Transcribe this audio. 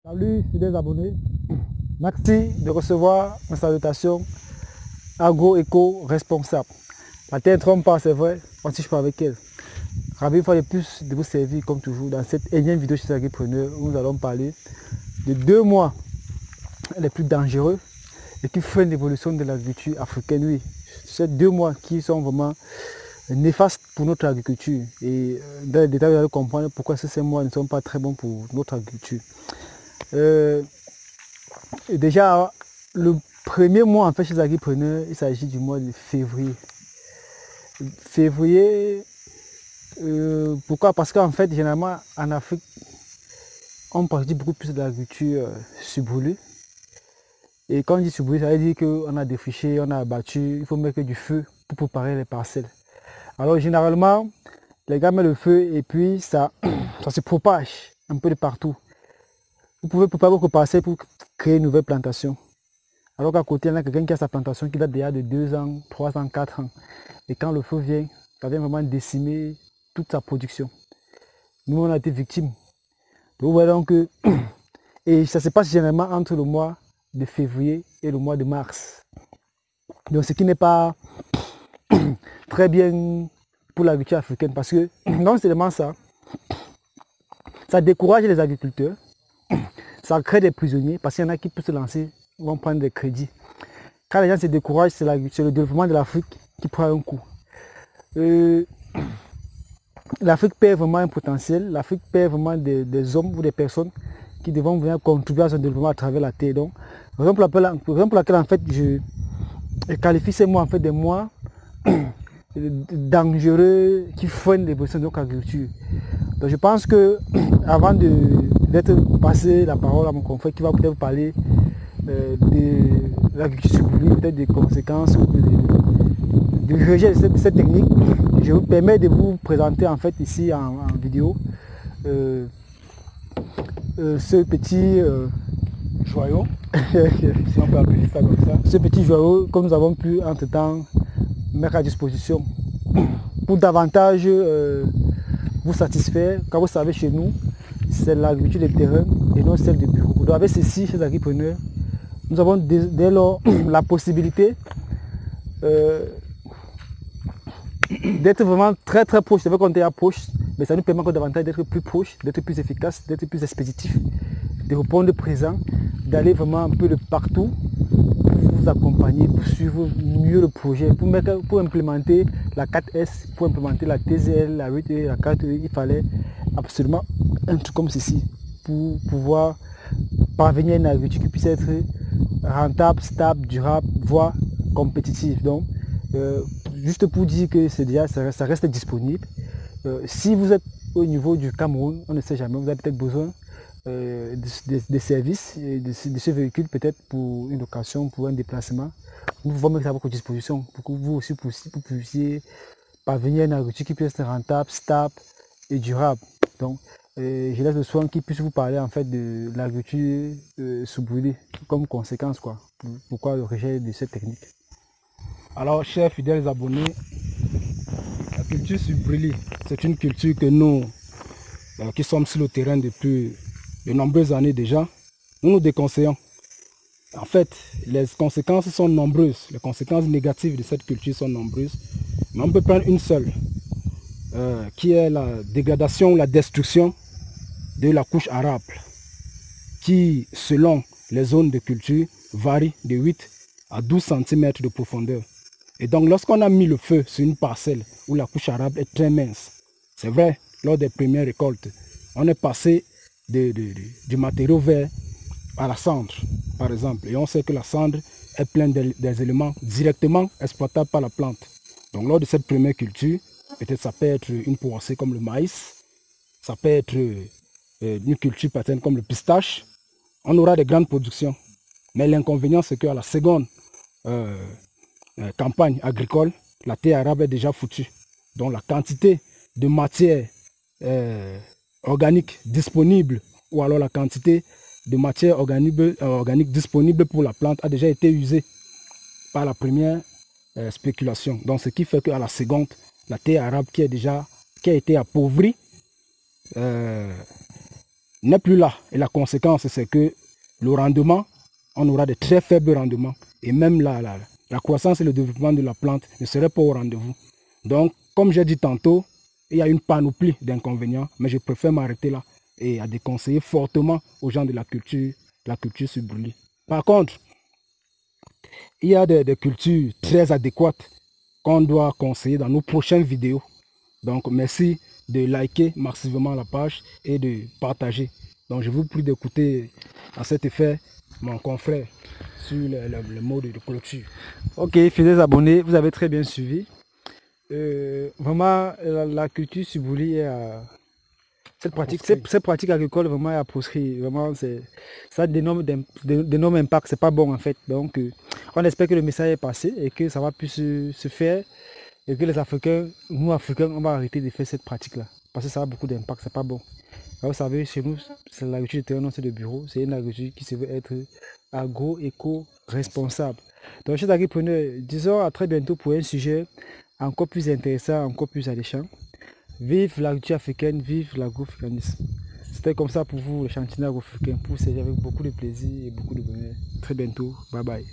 Salut fidèles abonnés, merci de recevoir mes salutations agro-éco-responsable. La terre ne trompe pas, c'est vrai, on ne touche pas avec elle. Ravi une fois de plus de vous servir comme toujours dans cette énième vidéo chez Agripreneur où nous allons parler de 2 mois les plus dangereux et qui freinent l'évolution de l'agriculture africaine. Oui, ces 2 mois qui sont vraiment néfastes pour notre agriculture. Et dans les détails, vous allez comprendre pourquoi ces mois ne sont pas très bons pour notre agriculture. Déjà, le premier mois en fait chez les agripreneurs, il s'agit du mois de février. Février, pourquoi? Parce qu'en fait, généralement en Afrique, on pratique beaucoup plus de l'agriculture subbrûlée. Et quand on dit subbrûlée, ça veut dire qu'on a défriché, on a abattu, il faut mettre du feu pour préparer les parcelles. Alors généralement, les gars mettent le feu et puis ça se propage un peu de partout. Vous pouvez préparer votre parcelle pour créer une nouvelle plantation. Alors qu'à côté, il y a quelqu'un qui a sa plantation qui date déjà de 2 ans, 3 ans, 4 ans. Et quand le feu vient, ça vient vraiment décimer toute sa production. Nous, on a été victimes. Donc, vous voyez donc que... Et ça se passe généralement entre le mois de février et le mois de mars. Donc, ce qui n'est pas très bien pour l'agriculture africaine. Parce que non seulement ça décourage les agriculteurs, ça crée des prisonniers. Parce qu'il y en a qui peuvent se lancer, vont prendre des crédits. Quand les gens se découragent, c'est le développement de l'Afrique qui prend un coup. L'Afrique perd vraiment un potentiel, l'Afrique perd vraiment des hommes ou des personnes qui devront venir contribuer à son développement à travers la terre. Donc, raison pour laquelle en fait je qualifie ces mois en fait des mois dangereux qui freinent l'évolution de notre agriculture. Donc je pense que avant d'être passé la parole à mon confrère qui va peut-être parler de l'agriculture subbrûlée, peut-être des conséquences ou du rejet de cette technique, je vous permets de vous présenter en fait ici en vidéo ce petit joyau, si on peut appeler ça comme ça, ce petit joyau que nous avons pu entre temps mettre à disposition pour davantage vous satisfaire. Quand vous savez, chez nous, c'est l'agriculture de terrain et non celle de bureau. Donc avec ceci, chez les agripreneurs, nous avons dès lors la possibilité d'être vraiment très très proche. C'est vrai qu'on est proche, mais ça nous permet encore davantage d'être plus proche, d'être plus efficace, d'être plus expéditif, de répondre présent, d'aller vraiment un peu de partout pour vous accompagner, pour suivre mieux le projet, pour implémenter la 4S, pour implémenter la TZL, la 8E, la 4E. Il fallait absolument un truc comme ceci pour pouvoir parvenir à une agriculture qui puisse être rentable, stable, durable, voire compétitive. Donc, juste pour dire que c'est déjà, ça reste disponible. Si vous êtes au niveau du Cameroun, on ne sait jamais, vous avez peut-être besoin des services de ce véhicule, peut-être pour une location, pour un déplacement. Nous pouvons mettre ça à votre disposition pour que vous aussi puissiez parvenir à une agriculture qui puisse être rentable, stable et durable. Donc, je laisse le soin qui puisse vous parler en fait de l'agriculture subbrûlée comme conséquence, quoi. Pourquoi le rejet de cette technique? Alors, chers fidèles abonnés, la culture subbrûlée, c'est une culture que nous, qui sommes sur le terrain depuis de nombreuses années déjà, nous déconseillons. En fait, les conséquences sont nombreuses, les conséquences négatives de cette culture sont nombreuses, mais on peut prendre une seule, qui est la dégradation, la destruction de la couche arable, qui, selon les zones de culture, varie de 8 à 12 cm de profondeur. Et donc, lorsqu'on a mis le feu sur une parcelle où la couche arable est très mince, c'est vrai, lors des premières récoltes, on est passé du matériau vert à la cendre, par exemple. Et on sait que la cendre est pleine des éléments directement exploitables par la plante. Donc, lors de cette première culture, peut-être ça peut être une poissée comme le maïs, ça peut être une culture paterne comme le pistache. On aura de grandes productions. Mais l'inconvénient, c'est qu'à la seconde campagne agricole, la terre arable est déjà foutue. Donc la quantité de matière organique disponible ou alors la quantité de matière organique disponible pour la plante a déjà été usée par la première spéculation. Donc ce qui fait qu'à la seconde, la terre arable qui a été appauvrie n'est plus là. Et la conséquence, c'est que le rendement, on aura de très faibles rendements. Et même la croissance et le développement de la plante ne serait pas au rendez-vous. Donc, comme j'ai dit tantôt, il y a une panoplie d'inconvénients, mais je préfère m'arrêter là et à déconseiller fortement aux gens de la culture sur brûlis. Par contre, il y a des cultures très adéquates qu'on doit conseiller dans nos prochaines vidéos. Donc, merci de liker massivement la page et de partager. Donc, je vous prie d'écouter à cet effet mon confrère sur le mode de clôture. Ok, fidèles abonnés, vous avez très bien suivi. Vraiment, la culture sur brûlis est cette pratique agricole vraiment est à proscrire. Vraiment, ça a d'énormes impacts. C'est pas bon en fait. Donc, on espère que le message est passé et que ça va plus se faire et que les Africains, nous Africains, on va arrêter de faire cette pratique-là. Parce que ça a beaucoup d'impact, c'est pas bon. Alors, vous savez, chez nous, c'est l'agriculture de terrain, non, c'est de bureau. C'est une agriculture qui se veut être agro-éco-responsable. Donc, chers agripreneurs, disons à très bientôt pour un sujet encore plus intéressant, encore plus alléchant. Vive l'agriculture africaine, vive l'agro-africanisme. C'était comme ça pour vous, le chantier agro-africain, pour servir avec beaucoup de plaisir et beaucoup de bonheur. Très bientôt, bye bye.